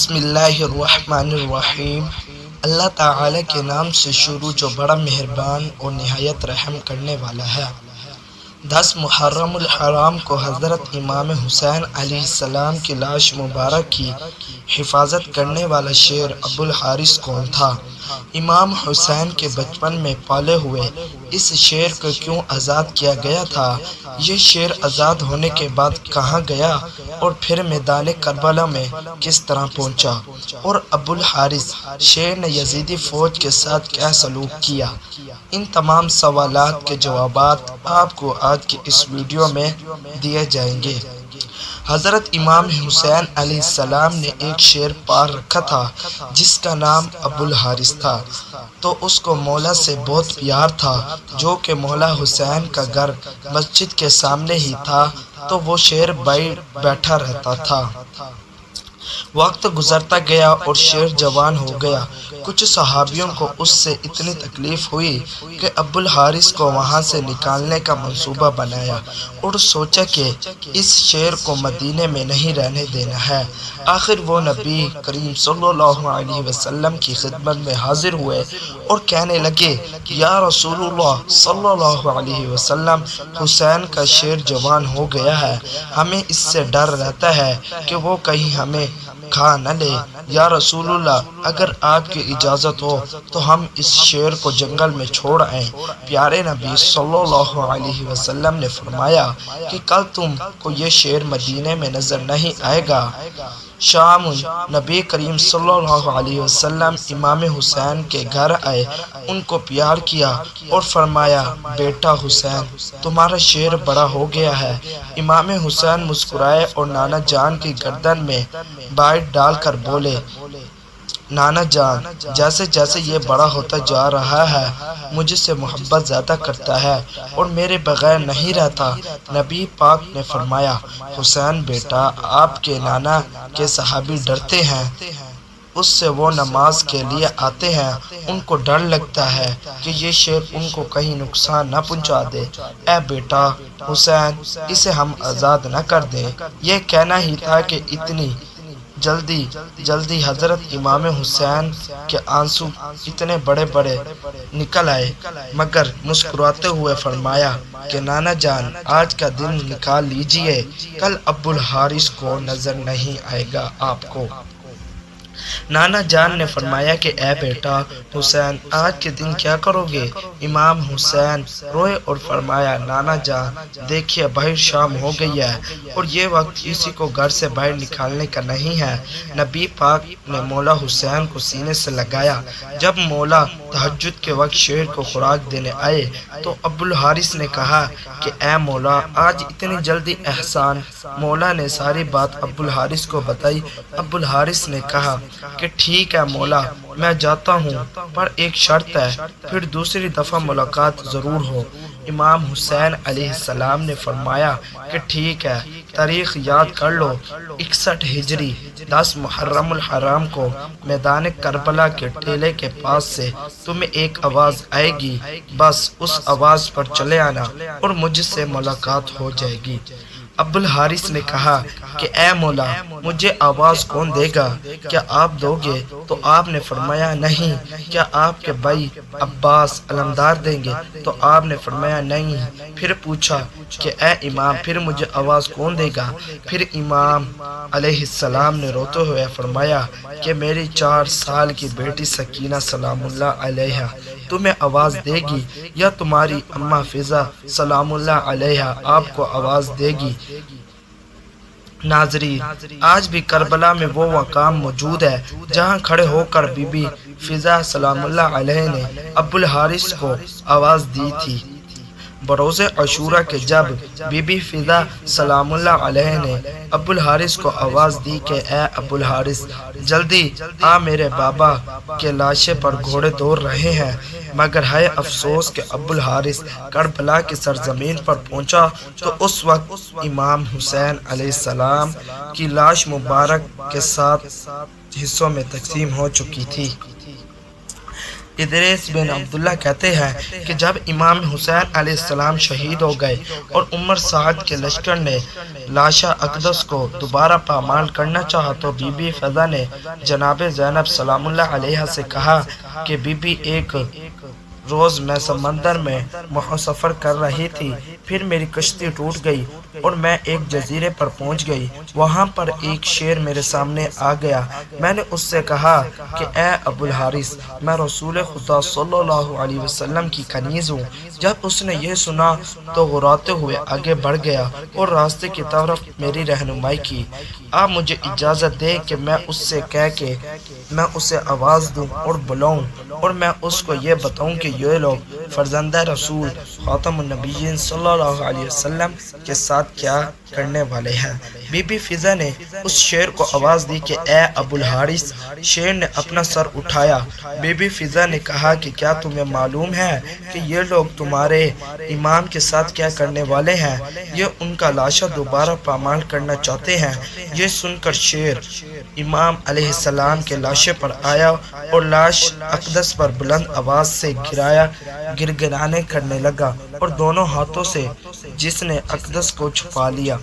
بسم اللہ الرحمن الرحیم۔ اللہ تعالی کے نام سے شروع جو بڑا مہربان اور نہایت رحم کرنے والا ہے۔ 10 محرم الحرام کو حضرت امام حسین علیہ السلام کی لاش مبارک کی حفاظت کرنے والا شیر ابوالحارث کون تھا؟ امام حسین کے بچپن میں پالے ہوئے اس شیر کو کیوں آزاد کیا گیا تھا؟ یہ شیر آزاد ہونے کے بعد کہاں گیا اور پھر میدان کربلا میں کس طرح پہنچا؟ اور ابوالحارث شیر نے یزیدی فوج کے ساتھ کیا سلوک کیا؟ ان تمام سوالات کے جوابات آپ کو آج کی اس ویڈیو میں دیے جائیں گے۔ حضرت امام حسین علیہ السلام نے ایک شیر پال رکھا تھا جس کا نام ابوالحارث تھا، تو اس کو مولا سے بہت پیار تھا، جو کہ مولا حسین کا گھر مسجد کے سامنے ہی تھا، تو وہ شیر بیٹھا رہتا تھا۔ وقت گزرتا گیا اور شیر جوان ہو گیا۔ کچھ صحابیوں کو اس سے اتنی تکلیف ہوئی کہ ابوالحارث کو وہاں سے نکالنے کا منصوبہ بنایا اور سوچا کہ اس شیر کو مدینے میں نہیں رہنے دینا ہے۔ آخر وہ نبی کریم صلی اللہ علیہ وسلم کی خدمت میں حاضر ہوئے اور کہنے لگے، یا رسول اللہ صلی اللہ علیہ وسلم، حسین کا شیر جوان ہو گیا ہے، ہمیں اس سے ڈر رہتا ہے کہ وہ کہیں ہمیں کھا نہ لے۔ یا رسول اللہ، اگر آپ کی اجازت ہو تو ہم اس شیر کو جنگل میں چھوڑ آئیں۔ پیارے نبی صلی اللہ علیہ وسلم نے فرمایا کہ کل تم کو یہ شیر مدینے میں نظر نہیں آئے گا۔ شام نبی کریم صلی اللہ علیہ وسلم امام حسین کے گھر آئے، ان کو پیار کیا اور فرمایا، بیٹا حسین، تمہارا شیر بڑا ہو گیا ہے۔ امام حسین مسکرائے اور نانا جان کی گردن میں بائٹ ڈال کر بولے، نانا جان، جیسے جیسے یہ بڑا ہوتا جا رہا ہے مجھ سے محبت زیادہ کرتا ہے اور میرے بغیر نہیں رہتا۔ نبی پاک نے فرمایا، حسین بیٹا، آپ کے نانا کے صحابی ڈرتے ہیں، اس سے وہ نماز کے لیے آتے ہیں، ان کو ڈر لگتا ہے کہ یہ شیر ان کو کہیں نقصان نہ پہنچا دے۔ اے بیٹا حسین، اسے ہم آزاد نہ کر دیں۔ یہ کہنا ہی تھا کہ اتنی جلدی حضرت امام حسین کے آنسو اتنے بڑے بڑے نکل آئے، مگر مسکراتے ہوئے فرمایا کہ نانا جان، آج کا دن نکال لیجئے، کل ابوالحارث کو نظر نہیں آئے گا آپ کو۔ نانا جان نے فرمایا کہ اے بیٹا حسین، آج کے دن کیا کرو گے؟ امام حسین روئے اور فرمایا، نانا جان، دیکھیے باہر شام ہو گئی ہے اور یہ وقت کسی کو گھر سے باہر نکالنے کا نہیں ہے۔ نبی پاک نے مولا حسین کو سینے سے لگایا۔ جب مولا تہجد کے وقت شیر کو خوراک دینے آئے تو ابوالحارث نے کہا کہ اے مولا، آج اتنی جلدی احسان؟ مولا نے ساری بات ابوالحارث کو بتائی۔ ابوالحارث نے کہا کہ ٹھیک ہے مولا، میں جاتا ہوں، پر ایک شرط ہے، پھر دوسری دفعہ ملاقات ضرور ہو۔ امام حسین علیہ السلام نے فرمایا کہ ٹھیک ہے، تاریخ یاد کر لو، 61 ہجری 10 محرم الحرام کو میدان کربلا کے ٹیلے کے پاس سے تمہیں ایک آواز آئے گی، بس اس آواز پر چلے آنا اور مجھ سے ملاقات ہو جائے گی۔ ابوالحارث نے کہا کہ اے مولا، مجھے آواز کون دے گا؟ کیا آپ دو گے؟ تو آپ نے فرمایا نہیں۔ کیا آپ کے بھائی عباس علمدار دیں گے؟ تو آپ نے فرمایا نہیں۔ پھر پوچھا کہ اے امام، پھر مجھے آواز کون دے گا؟ پھر امام علیہ السلام نے روتے ہوئے فرمایا کہ میری 4 سال کی بیٹی سکینہ سلام اللہ علیہا تمہیں آواز دے گی، یا تمہاری اماں فضا سلام اللہ علیہا آپ کو آواز دے گی۔ ناظرین، آج بھی کربلا میں وہ مقام موجود ہے جہاں کھڑے ہو کر بی بی فضا سلام اللہ علیہ نے ابوالحارث کو آواز دی تھی۔ بروز عاشورہ کے جب بی بی فضا سلام اللہ علیہ نے ابوالحارث کو آواز دی کہ اے ابوالحارث، جلدی آ، میرے بابا کے لاشے پر گھوڑے دوڑ رہے ہیں، مگر ہے افسوس کہ ابوالحارث کربلا کی سرزمین پر پہنچا تو اس وقت امام حسین علیہ السلام کی لاش مبارک کے 7 حصوں میں تقسیم ہو چکی تھی۔ ادریس بن عبداللہ کہتے ہیں کہ جب امام حسین علیہ السلام شہید ہو گئے اور عمر سعد کے لشکر نے لاشا اقدس کو دوبارہ پامال کرنا چاہا تو بی بی فضا نے جناب زینب سلام اللہ علیہ سے کہا کہ بی بی ایک روز میں سمندر میں سفر کر رہی تھی، پھر میری کشتی ٹوٹ گئی اور میں ایک جزیرے پر پہنچ گئی۔ وہاں پر ایک شیر میرے سامنے آ گیا۔ میں نے اس سے کہا کہ اے ابو الحارث، میں رسول خدا صلی اللہ علیہ وسلم کی کنیز ہوں۔ جب اس نے یہ سنا تو غراتے ہوئے آگے بڑھ گیا اور راستے کی طرف میری رہنمائی کی۔ آپ مجھے اجازت دیں کہ میں اس سے کہہ کے میں اسے آواز دوں اور بلاؤں، اور میں اس کو یہ بتاؤں کہ یہ لوگ فرزند رسول خاتم النبیین صلی اللہ علیہ وسلم کے ساتھ کیا کرنے والے ہیں۔ بی بی فضا نے اس شیر کو آواز دی کہ اے ابو الحارث۔ شیر نے اپنا سر اٹھایا۔ بی بی فضا نے کہا کہ کیا تمہیں معلوم ہے کہ یہ لوگ تمہارے امام کے ساتھ کیا کرنے والے ہیں؟ یہ ان کا لاشا دوبارہ پامال کرنا چاہتے ہیں۔ یہ سن کر شیر امام علیہ السلام کے لاشے پر آیا اور لاش اقدس پر بلند آواز سے گرگرانے کرنے لگا اور دونوں ہاتھوں سے جس نے اقدس کو چھپا لیا،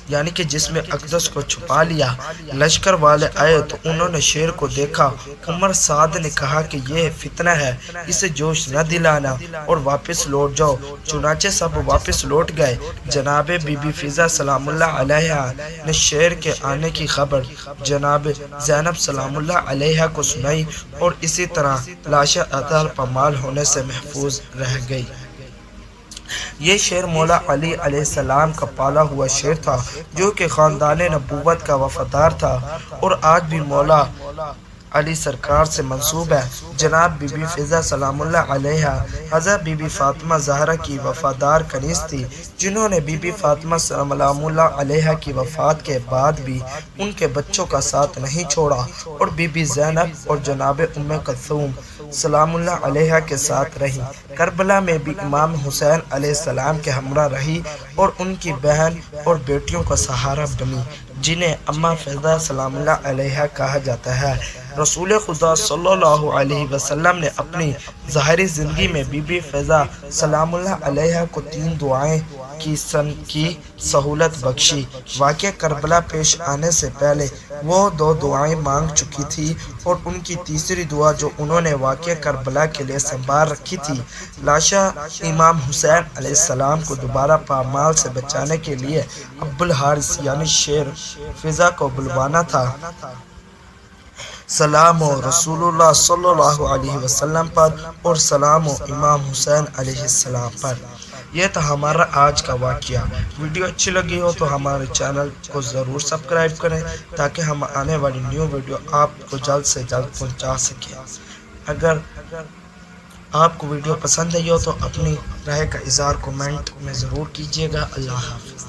یعنی کہ جس میں اقدس کو چھپا لیا۔ لشکر والے آئے تو انہوں نے شیر کو دیکھا۔ عمر سعد نے کہا کہ یہ فتنہ ہے، اسے جوش نہ دلانا اور واپس لوٹ جاؤ۔ چنانچہ سب واپس لوٹ گئے۔ جناب بی بی فضا سلام اللہ علیہ نے شیر کے آنے کی خبر جناب زینب سلام اللہ علیہ کو سنائی اور اسی طرح لاشا اطہر پامال ہونے سے محفوظ رہ گئی۔ یہ شیر مولا علی علیہ السلام کا پالا ہوا شیر تھا جو کہ خاندان نبوت کا وفادار تھا اور آج بھی مولا علی سرکار سے منسوب ہے۔ جناب بی بی فضا سلام اللہ علیہ حضرت بی بی فاطمہ زہرا کی وفادار کنیز تھی، جنہوں نے بی بی فاطمہ سلام اللہ علیہ کی وفات کے بعد بھی ان کے بچوں کا ساتھ نہیں چھوڑا اور بی بی زینب اور جناب ام کلثوم سلام اللہ علیہ کے ساتھ رہی۔ کربلا میں بھی امام حسین علیہ السلام کے ہمراہ رہی اور ان کی بہن اور بیٹیوں کا سہارا بنی، جنہیں اماں فضا سلام اللہ علیہ کہا جاتا ہے۔ رسول خدا صلی اللہ علیہ وسلم نے اپنی ظاہری زندگی میں بی بی فضا سلام اللہ علیہ کو 3 دعائیں کی سہولت بخشی۔ واقعہ کربلا پیش آنے سے پہلے وہ 2 دعائیں مانگ چکی تھی اور ان کی تیسری دعا جو انہوں نے واقعہ کربلا کے لیے سنبھال رکھی تھی، لاشا امام حسین علیہ السلام کو دوبارہ پامال سے بچانے کے لیے ابو الحارث یعنی شیر فضا کو بلوانا تھا۔ سلام و رسول اللہ صلی اللہ علیہ وسلم پر اور سلام و امام حسین علیہ السلام پر۔ یہ تھا ہمارا آج کا واقعہ۔ ویڈیو اچھی لگی ہو تو ہمارے چینل کو ضرور سبسکرائب کریں تاکہ ہم آنے والی نیو ویڈیو آپ کو جلد سے جلد پہنچا سکیں۔ اگر آپ کو ویڈیو پسند آئی ہو تو اپنی رائے کا اظہار کمنٹ میں ضرور کیجیے گا۔ اللہ حافظ۔